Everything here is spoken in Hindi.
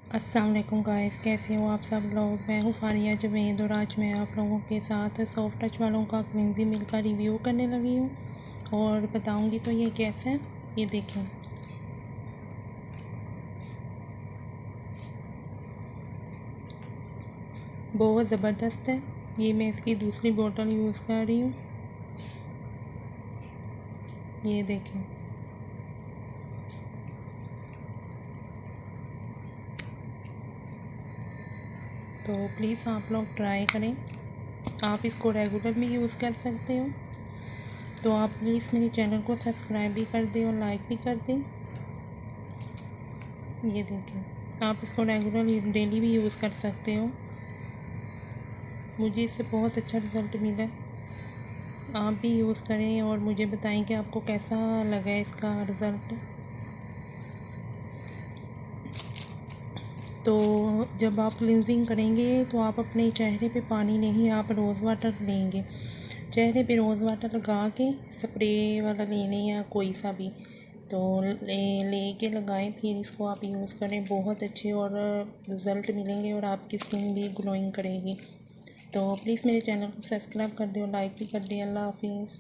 अस्सलाम वालेकुम गाइस, कैसे हो आप सब लोग। मैं हूँ फारिया जवेद और आज मैं आप लोगों के साथ सॉफ्ट टच वालों का क्लींजिंग मिल्क का रिव्यू करने लगी हूँ और बताऊँगी तो ये कैसा है। ये देखें, बहुत ज़बरदस्त है। ये मैं इसकी दूसरी बोतल यूज़ कर रही हूँ। ये देखें, तो प्लीज़ आप लोग ट्राई करें। आप इसको रेगुलर भी यूज़ कर सकते हो। तो आप प्लीज़ मेरे चैनल को सब्सक्राइब भी कर दें और लाइक भी कर दें। ये देखें, आप इसको रेगुलर डेली भी यूज़ कर सकते हो। मुझे इससे बहुत अच्छा रिज़ल्ट मिला है। आप भी यूज़ करें और मुझे बताएं कि आपको कैसा लगा है इसका रिज़ल्ट। तो जब आप क्लींजिंग करेंगे तो आप अपने चेहरे पे पानी नहीं, आप रोज़ वाटर लेंगे। चेहरे पे रोज़ वाटर लगा के स्प्रे वाला ले लें या कोई सा भी, तो ले के लगाएं, फिर इसको आप यूज़ करें। बहुत अच्छे और रिज़ल्ट मिलेंगे और आपकी स्किन भी ग्लोइंग करेगी। तो प्लीज़ मेरे चैनल को सब्सक्राइब कर दें और लाइक भी कर दें। अल्लाह हाफिज़।